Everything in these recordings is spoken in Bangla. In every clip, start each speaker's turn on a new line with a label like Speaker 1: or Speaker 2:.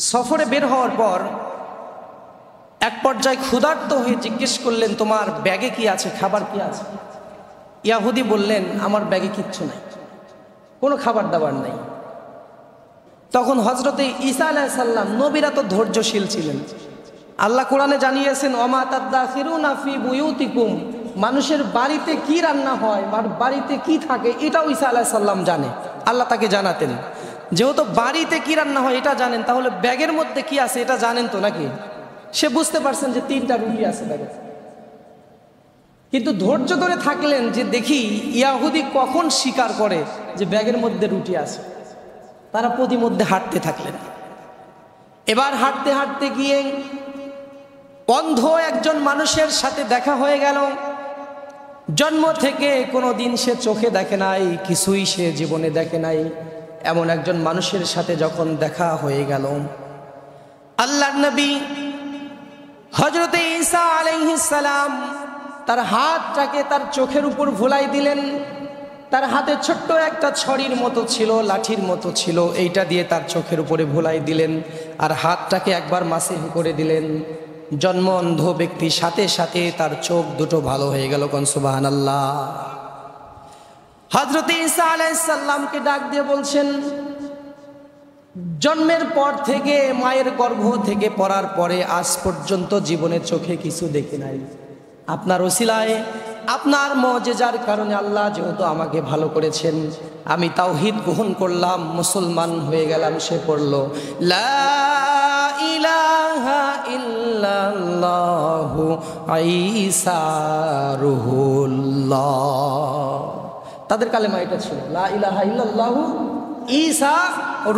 Speaker 1: সফরে বের হওয়ার পর এক পর্যায়ে ক্ষুধার্ত হয়ে জিজ্ঞেস করলেন, তোমার ব্যাগে কি আছে, খাবার কি আছে? ইয়াহুদি বললেন, আমার ব্যাগে কিচ্ছু নাই, কোনো খাবার দাবার নাই। তখন হযরতে ঈসা আলাইহিস সালাম, নবীরা তো ধৈর্যশীল ছিলেন। আল্লাহ কোরআনে জানিয়েছেন, ওমা তাদাখিরুনা ফি বুয়ুতিকুম, মানুষের বাড়িতে কি রান্না হয়, বাড়িতে কি থাকে এটাও ঈসা আলাইহিস সালাম জানে। আল্লাহ তাকে জানাতেন, যেহেতু বাড়িতে কি রান্না হয় এটা জানেন, তাহলে ব্যাগের মধ্যে কি আছে এটা জানেন তো নাকি? সে বুঝতে পারছেন যে 3টা রুটি আছে ব্যাগে। কিন্তু ধৈর্য ধরে থাকলেন যে দেখি ইয়াহুদি কখন স্বীকার করে যে ব্যাগের মধ্যে রুটি আছে। তারা প্রতিমধ্যে হাঁটতে থাকলেন। এবার হাঁটতে হাঁটতে গিয়ে অন্ধ একজন মানুষের সাথে দেখা হয়ে গেল। জন্ম থেকে কোনো দিন সে চোখে দেখে নাই, কিছুই সে জীবনে দেখে নাই। এমন একজন মানুষের সাথে যখন দেখা হয়ে গেল, আল্লাহর নবী হযরতে ঈসা আলাইহিস সালাম তার হাতটাকে তার চোখের উপর ভুলাই দিলেন। তার হাতে ছোট্ট একটা ছড়ির মতো ছিল, লাঠির মতো ছিল, এইটা দিয়ে তার চোখের উপরে ভুলাই দিলেন আর হাতটাকে একবার মাসিহ করে দিলেন। জন্ম অন্ধ ব্যক্তি সাথে সাথে তার চোখ দুটো ভালো হয়ে গেল। কোন সুবহানাল্লাহ। হযরত ঈসা আলাইহিস সালামকে ডাক দিয়ে বলছেন, জন্মের পর থেকে, মায়ের গর্ভ থেকে পড়ার পরে আজ পর্যন্ত জীবনে চোখে কিছু দেখি নাই। আপনার ওসিলায়, আপনার মুজিজার কারণে আল্লাহ যেহেতু আমাকে ভালো করেছেন, আমি তাওহীদ গ্রহণ করলাম, মুসলমান হয়ে গেলাম। সে পড়ল লা ইলাহা ইল্লাল্লাহু ঈসা রুহুল্লাহ। তাদের কালেমা এটা ছিল, লা ইলাহা ইল্লাল্লাহু ঈসা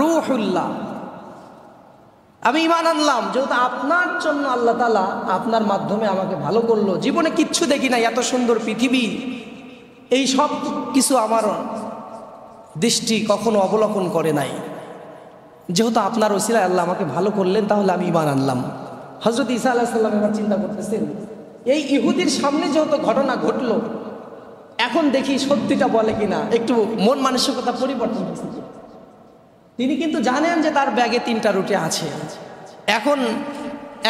Speaker 1: রুহুল্লাহ। আমি ঈমান আনলাম, যেহেতু আপনার জন্য আল্লাহ তাআলা আপনার মাধ্যমে আমাকে ভালো করলো। জীবনে কিচ্ছু দেখি নাই, এত সুন্দর পৃথিবী, এই সব কিছু আমার দৃষ্টি কখনো অবলোকন করে নাই। যেহেতু আপনার ওসিলায় আল্লাহ আমাকে ভালো করলেন, তাহলে আমি ঈমান আনলাম। হযরত ঈসা আলাইহিস সালাম এবার চিন্তা করতেছেন, এই ইহুদির সামনে যেহেতু ঘটনা ঘটলো, এখন দেখি সত্যিটা বলে কিনা, একটু মন মানসিকতা পরিবর্তন হয়েছে। তিনি কিন্তু জানেন যে তার ব্যাগে 3টা রুটি আছে। এখন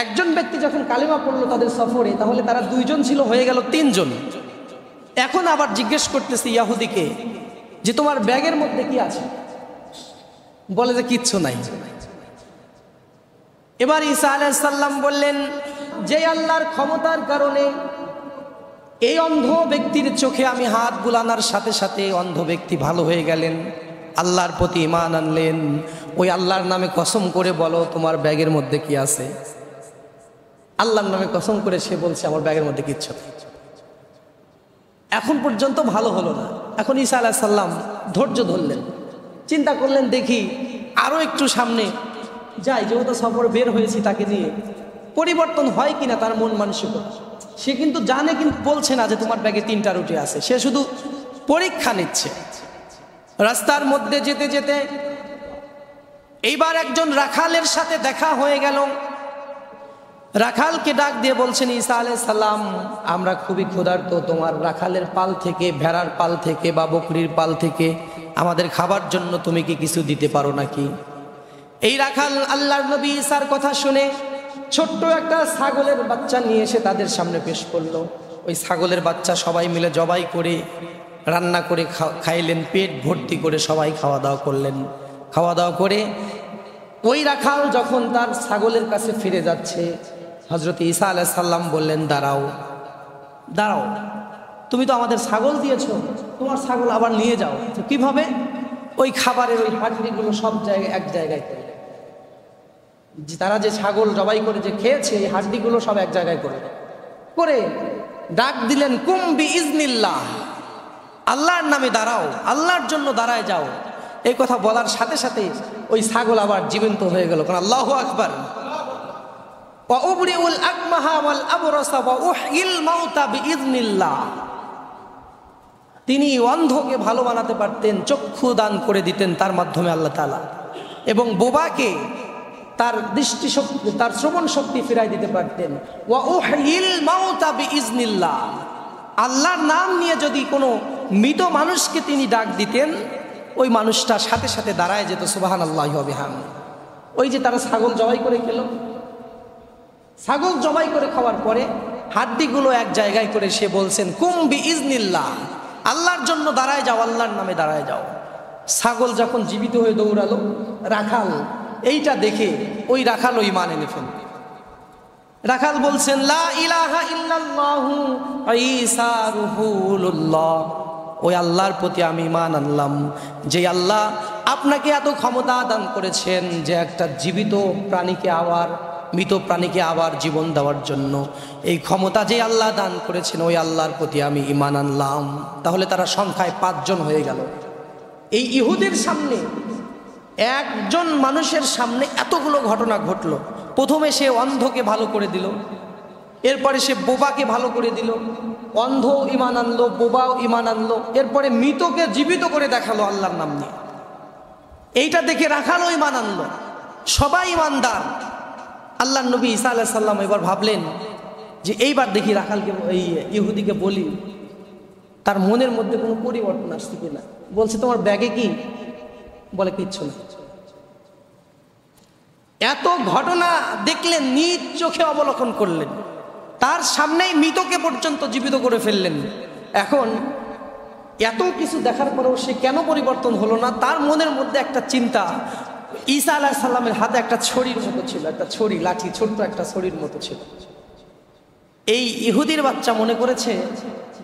Speaker 1: একজন ব্যক্তি যখন কালিমা পড়লো তাদের সফরে, তাহলে তারা 2 জন ছিল, হয়ে গেল 3 জন। এখন আবার জিজ্ঞেস করতেছে ইয়াহুদিকে যে তোমার ব্যাগের মধ্যে কি আছে? বলে যে কিচ্ছু নাই। এবার ঈসা আলাইহিস সালাম বললেন, যে আল্লাহর ক্ষমতার কারণে এই অন্ধ ব্যক্তির চোখে আমি হাত বুলানোর সাথে সাথে অন্ধ ব্যক্তি ভালো হয়ে গেলেন, আল্লাহর প্রতি ঈমান আনলেন, ওই আল্লাহর নামে কসম করে বলো তোমার ব্যাগের মধ্যে কি আছে। আল্লাহর নামে কসম করে সে বলছে আমার ব্যাগের মধ্যে কিচ্ছু নেই। এখন পর্যন্ত ভালো হলো না। এখন ঈসা আলাইহিস সালাম ধৈর্য ধরলেন, চিন্তা করলেন দেখি আরো একটু সামনে যাই, যেহেতু সফর বের হয়েছি তাকে নিয়ে, পরিবর্তন হয় কিনা তার মন মানসিকতা। সে কিন্তু জানে, কিন্তু বলছে না যে তোমার ব্যাগে 3টা রুটি আছে, সে শুধু পরীক্ষা নিচ্ছে। রাস্তার মধ্যে যেতে যেতে এইবার একজন রাখালের সাথে দেখা হয়ে গেল। রাখালকে ডাক দিয়ে বলছেন, ঈসা আলাইহিস সালাম আমরা খুবই ক্ষুধার্ত, তোমার রাখালের পাল থেকে, ভেড়ার পাল থেকে বা বকরির পাল থেকে আমাদের খাবার জন্য তুমি কি কিছু দিতে পারো নাকি? এই রাখাল আল্লাহর নবী ঈসার কথা শুনে ছোট্ট একটা ছাগলের বাচ্চা নিয়ে এসে তাদের সামনে পেশ করলো। ওই ছাগলের বাচ্চা সবাই মিলে জবাই করে রান্না করে খাইলেন, পেট ভর্তি করে সবাই খাওয়া দাওয়া করলেন। খাওয়া দাওয়া করে ওই রাখাল যখন তার ছাগলের কাছে ফিরে যাচ্ছে, হযরত ঈসা আলাইহিস সালাম বললেন, দাঁড়াও দাঁড়াও, তুমি তো আমাদের ছাগল দিয়েছো, তোমার ছাগল আবার নিয়ে যাও। তো কিভাবে? ওই খাবারের ওই হাড্ডিগুলো সব জায়গায় এক জায়গায় করে, তারা যে ছাগল জবাই করে যে খেয়েছে, এই হাড্ডিগুলো সব এক জায়গায় করে ডাক দিলেন, কুম বিইজনিল্লাহ, আল্লাহর নামে দাঁড়াও, আল্লাহর জন্য দাঁড়ায় যাও। এই কথা বলার সাথে সাথে ওই ছাগল আবার জীবন্ত হয়ে গেল। কারণ আল্লাহু আকবার। ওয়া উবরিউল আকমাহা ওয়াল আবরাসা ওয়া উহয়িল মাউতা বিইজনিল্লাহ। তিনি অন্ধকে ভালো বানাতে পারতেন, চক্ষু দান করে দিতেন তার মাধ্যমে আল্লাহ তাআলা, এবং বোবাকে তার দৃষ্টিশক্তি, তার শ্রবণ শক্তি ফিরাই দিতে পারতেন। ওয়া উহয়িল মাউতা বিইজনিল্লাহ। আল্লাহর নাম নিয়ে যদি কোনো মৃত মানুষকে তিনি ডাক দিতেন, ওই মানুষটা সাথে সাথে দাঁড়ায় যেত। সুবহানাল্লাহি ওয়া বিহামদিহি। ওই যে তারা ছাগল জবাই করে খেলো, ছাগল জবাই করে খাওয়ার পরে হাড্ডিগুলো এক জায়গায় করে সে বলছেন কুম বিইজনিল্লাহ, আল্লাহর জন্য দাঁড়ায় যাও, আল্লাহর নামে দাঁড়ায় যাও। ছাগল যখন জীবিত হয়ে দৌড়ালো, রাখাল এইটা দেখে ওই রাখাল ঈমান এনে ফেলল। রাখাল বলছেন লা ইলাহা ইল্লাল্লাহু ঈসা রুহুল্লাহ, ওই আল্লাহর প্রতি আমি ঈমান আনলাম, যে আল্লাহ আপনাকে এত ক্ষমতা দান করেছেন যে একটা জীবিত প্রাণীকে আবার, মৃত প্রাণীকে আবার জীবন দেওয়ার জন্য এই ক্ষমতা যে আল্লাহ দান করেছেন, ওই আল্লাহর প্রতি আমি ঈমান আনলাম। তাহলে তারা সংখ্যায় 5 জন হয়ে গেল। এই ইহুদের সামনে, একজন মানুষের সামনে এতগুলো ঘটনা ঘটলো। প্রথমে সে অন্ধকে ভালো করে দিল, এরপরে সে বোবাকে ভালো করে দিল, অন্ধ ঈমান আনলো, বোবাও ঈমান আনলো, এরপরে মৃতকে জীবিত করে দেখালো আল্লাহর নাম নিয়ে। এইটা দেখে রাখালও ঈমান আনলো, সবাই ঈমানদার। আল্লাহর নবী ঈসা আলাইহিস সালাম এবার ভাবলেন যে এইবার দেখি রাখালকে, এই ইহুদিকে বলি তার মনের মধ্যে কোনো পরিবর্তন আসছে কিনা। বলছে তোমার ব্যাগে কি? বলে কিচ্ছু না। এত ঘটনা দেখলেন, নিজ চোখে অবলোকন করলেন, তার সামনেই মৃতকে পর্যন্ত জীবিত করে ফেললেন। এখন এত কিছু দেখার পরেও সে কেন পরিবর্তন হলো না? তার মনের মধ্যে একটা চিন্তা। ঈসা আলাইহিস সালামের হাতে একটা ছড়ির মতো ছিল, একটা ছড়ি, লাঠি, ছোট্ট একটা ছড়ির মতো ছিল। এই ইহুদির বাচ্চা মনে করেছে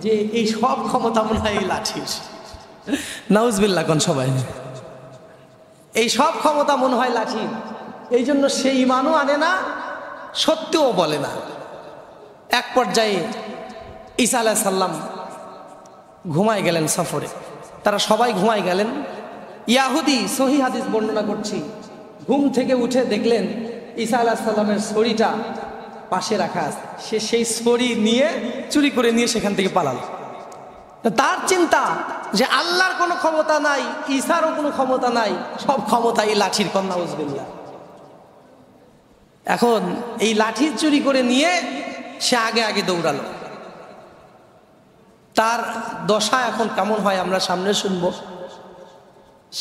Speaker 1: যে এই সব ক্ষমতা মনে হয় এই লাঠির। নাউজুবিল্লাহ কোন সবাই, এই সব ক্ষমতা মনে হয় লাঠির। এই জন্য সে ঈমানও আনে না, সত্যও বলে না। এক পর্যায়ে ঈসা আলাইহিস সালাম ঘুমায় গেলেন সফরে, তারা সবাই ঘুমায় গেলেন। ইয়াহুদি সহিহ হাদিস বর্ণনা করছি, ঘুম থেকে উঠে দেখলেন ঈসা আলাইহিস সালামের ছড়িটা পাশে রাখা আছে। সে সেই ছড়ি নিয়ে চুরি করে নিয়ে সেখান থেকে পালালো। তার চিন্তা যে আল্লাহর কোনো ক্ষমতা নাই, ঈসারও কোনো ক্ষমতা নাই, সব ক্ষমতা এই লাঠির। কন্যা উজবিল্লাহ। এখন এই লাঠি চুরি করে নিয়ে সে আগে আগে দৌড়ালো। তার দশা এখন কেমন হয় আমরা সামনে শুনবো।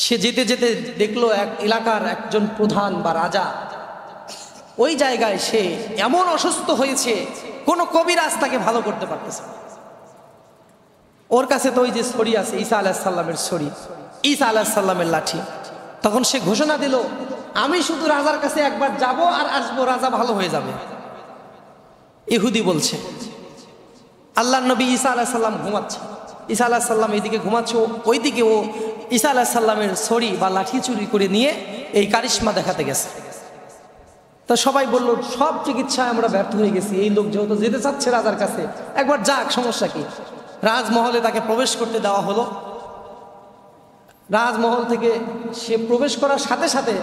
Speaker 1: সে যেতে যেতে দেখলো এক এলাকার একজন প্রধান বা রাজা, ওই জায়গায় সে এমন অসুস্থ হয়েছে, কোনো কবিরাজ তাকে ভালো করতে পারতেছে না। ওর কাছে তো ওই যে ছড়ি আছে, ঈসা আলাইহিস সালামের ছড়ি, ঈসা আলাইহিস সালামের লাঠি। তখন সে ঘোষণা দিল, আমি শুধু রাজার কাছে একবার যাব আর আসবো, রাজা ভালো হয়ে যাবে। ইহুদি বলছে। আল্লাহর নবী ঈসা আলাইহিস সালাম ঘুমাচ্ছে, ঈসা আলাইহিস সালাম এইদিকে ঘুমাচ্ছে, ওইদিকে ও ঈসা আলাইহিস সালামের ছড়ি বা লাঠি চুরি করে নিয়ে এই কারিশমা দেখাতে গেছে। তো সবাই বলল, সব চিকিৎসায় আমরা ব্যর্থ হয়ে গেছি, এই লোক যেহেতু যেতে চাচ্ছে রাজার কাছে, একবার যাক, সমস্যা কি। রাজমহলে তাকে প্রবেশ করতে দেওয়া হলো। রাজমহল থেকে সে প্রবেশ করার সাথে সাথে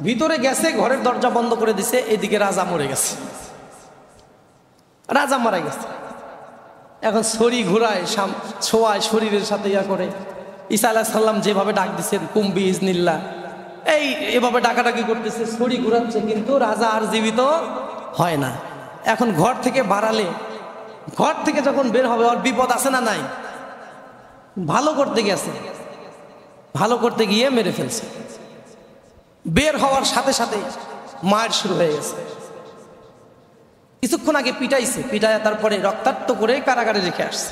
Speaker 1: ভিতরে গেছে, ঘরের দরজা বন্ধ করে দিছে, এদিকে রাজা মরে গেছে, রাজা মারা গেছে। এখন ছড়ি ঘুরায়, ছোঁয়ায়, শরীরের সাথে ইয়া করে। ঈসা আলাইহিস সালাম যেভাবে ডাক দিচ্ছেন কুম বিইজনিল্লাহ, এই এভাবে ডাকাডাকি করতেছে, ছড়ি ঘুরাচ্ছে, কিন্তু রাজা আর জীবিত হয় না। এখন ঘর থেকে বাড়ালে, ঘর থেকে যখন বের হবে ওর বিপদ আছে না নাই? ভালো করতে গেছে, ভালো করতে গিয়ে মেরে ফেলছে। বের হওয়ার সাথে সাথে মার শুরু হয়ে গেছে। কিছুক্ষণ আগে পিটাইছে, পিটায় তারপরে রক্তাক্ত করে কারাগারে রেখে আসছে।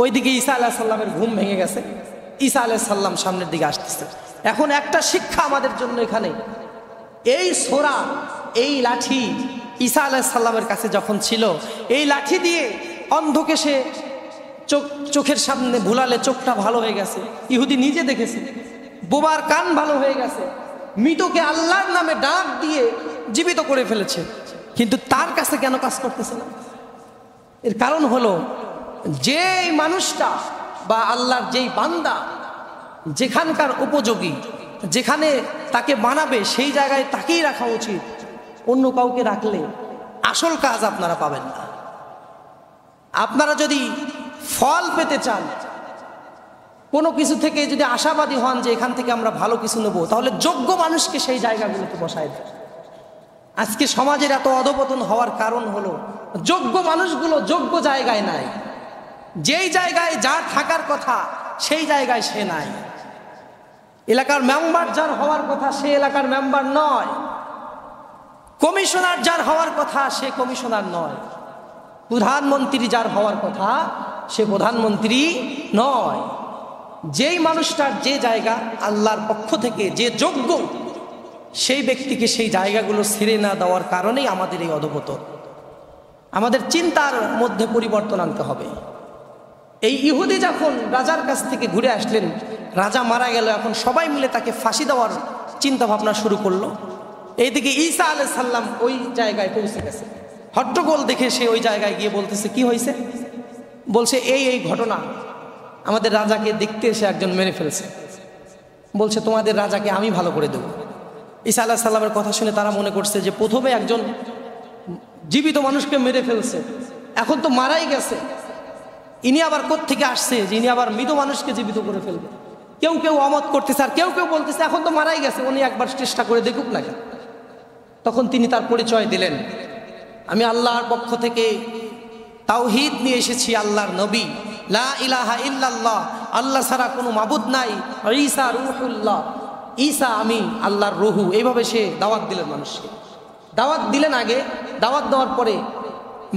Speaker 1: ওইদিকে ঈসা আলাইহিস সালামের ঘুম ভেঙে গেছে, ঈসা আলাইহিস সালাম সামনের দিকে আসতেছে। এখন একটা শিক্ষা আমাদের জন্য এখানে, এই ছোরা, এই লাঠি ঈসা আলাইহিস সালামের কাছে যখন ছিল, এই লাঠি দিয়ে অন্ধকে সে চোখের সামনে ভুলালে চোখটা ভালো হয়ে গেছে, ইহুদি নিজে দেখেছে। বোবার কান ভালো হয়ে গেছে, মৃতকে আল্লাহর নামে ডাক দিয়ে জীবিত করে ফেলেছে। কিন্তু তার কাছে কেন কাজ করতেছে না? এর কারণ হলো, যে মানুষটা বা আল্লাহর যেই বান্দা যেখানকার উপযোগী, যেখানে তাকে বানাবে সেই জায়গায় তাকেই রাখা উচিত। অন্য কাউকে রাখলে আসল কাজ আপনারা পাবেন না। আপনারা যদি ফল পেতে চান, কোনো কিছু থেকে যদি আশাবাদী হন যে এখান থেকে আমরা ভালো কিছু নেব, তাহলে যোগ্য মানুষকে সেই জায়গাগুলোতে বসায় দেয়। আজকে সমাজের এত অধপতন হওয়ার কারণ হলো, যোগ্য মানুষগুলো যোগ্য জায়গায় নাই। যেই জায়গায় যার থাকার কথা সেই জায়গায় সে নাই। এলাকার মেম্বার যার হওয়ার কথা সে এলাকার মেম্বার নয়, কমিশনার যার হওয়ার কথা সে কমিশনার নয়, প্রধানমন্ত্রী যার হওয়ার কথা সে প্রধানমন্ত্রী নয়। যেই মানুষটার যে জায়গা আল্লাহর পক্ষ থেকে যে যোগ্য, সেই ব্যক্তিকে সেই জায়গাগুলো ছেড়ে না দেওয়ার কারণেই আমাদের এই অধঃপতন। আমাদের চিন্তার মধ্যে পরিবর্তন আনতে হবে। এই ইহুদি যখন রাজার কাছ থেকে ঘুরে আসলেন, রাজা মারা গেল, এখন সবাই মিলে তাকে ফাঁসি দেওয়ার চিন্তা ভাবনা শুরু করলো। এইদিকে ঈসা আলাইহিস সালাম ওই জায়গায় পৌঁছে গেছে। হট্টগোল দেখে সে ওই জায়গায় গিয়ে বলতেছে, কি হয়েছে? বলছে এই ঘটনা, আমাদের রাজাকে দেখতে এসে একজন মেরে ফেলছে। বলছে তোমাদের রাজাকে আমি ভালো করে দেব। ঈসা আলাইহিস সালামের কথা শুনে তারা মনে করছে যে প্রথমে একজন জীবিত মানুষকে মেরে ফেলছে, এখন তো মারাই গেছে, ইনি আবার কোত্থেকে আসছে যে ইনি আবার মৃত মানুষকে জীবিত করে ফেলবে। কেউ কেউ অমত করতেছে, আর কেউ কেউ বলতেছে এখন তো মারাই গেছে, উনি একবার চেষ্টা করে দেখুক না কেন। তখন তিনি তার পরিচয় দিলেন, আমি আল্লাহর পক্ষ থেকে তাওহীদ নিয়ে এসেছি, আল্লাহর নবী, লা ইলাহা ইল্লাল্লাহ, আল্লাহ ছাড়া কোনো মাবুদ নাই, ঈসা রূহুল্লাহ, ঈসা আমি আল্লাহর রূহু। এইভাবে সে দাওয়াত দিলেন মানুষকে। দাওয়াত দিলেন, আগে দাওয়াত দেওয়ার পরে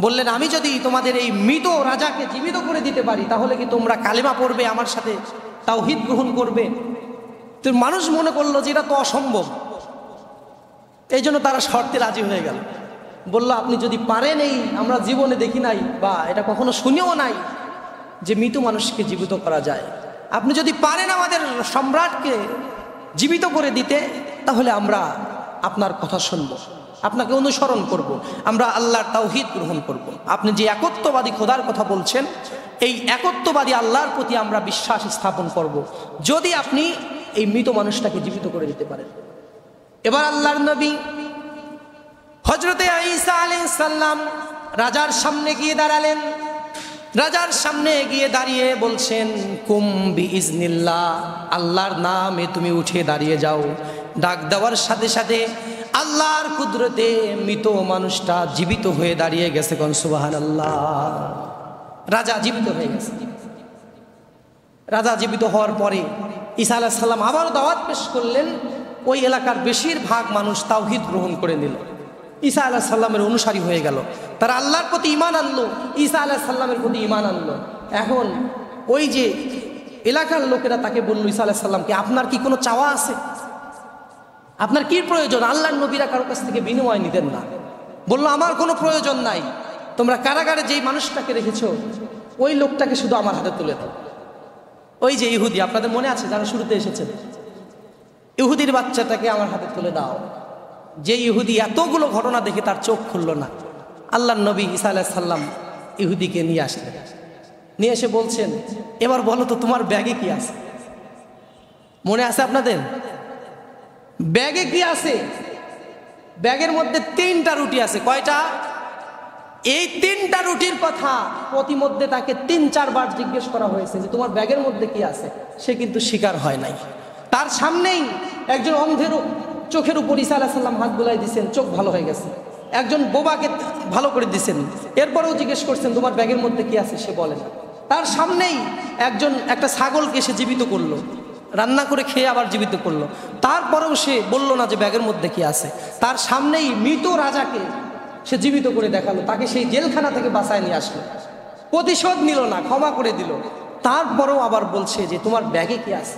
Speaker 1: বললেন, আমি যদি তোমাদের এই মৃত রাজাকে জীবিত করে দিতে পারি তাহলে কি তোমরা কালেমা পড়বে, আমার সাথে তাওহীদ গ্রহণ করবে? তো মানুষ মনে করলো যে এটা তো অসম্ভব, এই জন্য তারা শর্তে রাজি হয়ে গেল। বলল, আপনি যদি পারেন, এই আমরা জীবনে দেখি নাই বা এটা কখনো শুনেও নাই যে মৃত মানুষকে জীবিত করা যায়, আপনি যদি পারেন আমাদের সম্রাটকে জীবিত করে দিতে, তাহলে আমরা আপনার কথা শুনব, আপনাকে অনুসরণ করব, আমরা আল্লাহর তাওহীদ গ্রহণ করব। আপনি যে একত্ববাদী খোদার কথা বলছেন, এই একত্ববাদী আল্লাহর প্রতি আমরা বিশ্বাস স্থাপন করব, যদি আপনি এই মৃত মানুষটাকে জীবিত করে দিতে পারেন। এবার আল্লাহর নবী হযরতে ঈসা আলাইহিস সালাম রাজার সামনে গিয়ে দাঁড়ালেন। রাজার সামনে গিয়ে দাঁড়িয়ে বলছেন, কুম বিইজনিল্লাহ, আল্লাহর নামে তুমি উঠে দাঁড়িয়ে যাও। ডাক দেওয়ার সাথে সাথে আল্লাহর কুদরতে মৃত মানুষটা জীবিত হয়ে দাঁড়িয়ে গেছে। কোন সুবহানাল্লাহ। রাজা জীবিত হয়ে গেছে। রাজা জীবিত হওয়ার পরে ঈসা আলাইহিস সালাম আবার দাওয়াত পেশ করলেন। ওই এলাকার বেশিরভাগ মানুষ তাওহীদ গ্রহণ করে নিল, ঈসা আলাইহিস সালামের অনুসারী হয়ে গেল। তারা আল্লাহর প্রতি ঈমান আনলো, ঈসা আলাইহিস সালামের প্রতি ঈমান আনলো। এখন ওই যে এলাকার লোকেরা তাকে বলল, ঈসা আলাইহিস সালামকে, আপনার কি কোনো চাওয়া আছে? আপনার কি প্রয়োজন? আল্লাহর নবীরা কারো কাছ থেকে বিনিময় নিতেন না। বলল, আমার কোনো প্রয়োজন নাই, তোমরা কারাগারে যেই মানুষটাকে রেখেছো ওই লোকটাকে শুধু আমার হাতে তুলে দাও। ওই যে ইহুদি, আপনাদের মনে আছে যারা শুরুতে এসেছেন, ইহুদির বাচ্চাটাকে আমার হাতে তুলে দাও। যে ইহুদি এতগুলো ঘটনা দেখে তার চোখ খুলল না। আল্লাহর নবী ঈসা আলাইহিস সালাম ইহুদিকে নিয়ে আসলেন। নিয়ে এসে বলছেন, এবার বলো তো তোমার ব্যাগে কি আছে? মনে আছে আপনাদের? ব্যাগে কি আছে? ব্যাগের মধ্যে 3টা রুটি আছে। কয়টা? এই 3টা রুটির কথা প্রতিমধ্যে তাকে 3-4 বার জিজ্ঞেস করা হয়েছে যে তোমার ব্যাগের মধ্যে কি আছে। সে কিন্তু স্বীকার হয় নাই। তার সামনেই একজন অন্ধের চোখের উপর ঈসা আলাইহিস সালাম হাত বুলাই দিয়েছেন, চোখ ভালো হয়ে গেছে। একজন বোবাকে ভালো করে দিয়েছেন, এরপরেও জিজ্ঞেস করছেন তোমার ব্যাগের মধ্যে কি আছে, সে বলে না। তার সামনেই একটা ছাগলকে সে জীবিত করলো, রান্না করে খেয়ে আবার জীবিত করলো, তারপরেও সে বলল না যে ব্যাগের মধ্যে কি আছে। তার সামনেই মৃত রাজাকে সে জীবিত করে দেখালো, তাকে সেই জেলখানা থেকে বাঁচায় নিয়ে আসলো, প্রতিশোধ নিল না, ক্ষমা করে দিল। তারপরেও আবার বলছে যে তোমার ব্যাগে কি আছে।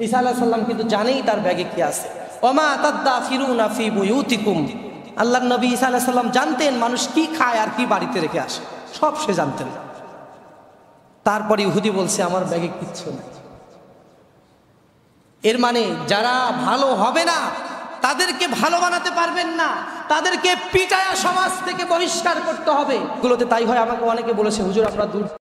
Speaker 1: ঈসা আলাইহিস সালাম কিন্তু জানেই তার ব্যাগে কি আছে। ওমা তাদাফিরুনা ফি বুয়ুতিকুম, আল্লাহর নবী ঈসা আলাইহিস সালাম জানতেন মানুষ কি খায় আর কি বাড়িতে রেখে আসে, সব সে জানতেন। তারপরে ইহুদি বলছে আমার ব্যাগে কিচ্ছু নেই। এর মানে যারা ভালো হবে না তাদেরকে ভালো বানাতে পারবেন না, তাদেরকে পিটায়া সমাজ থেকে বহিষ্কার করতে হবে। এগুলোতে তাই হয়। আমাকে অনেকে বলেছে, হুজুর আপনারা দূর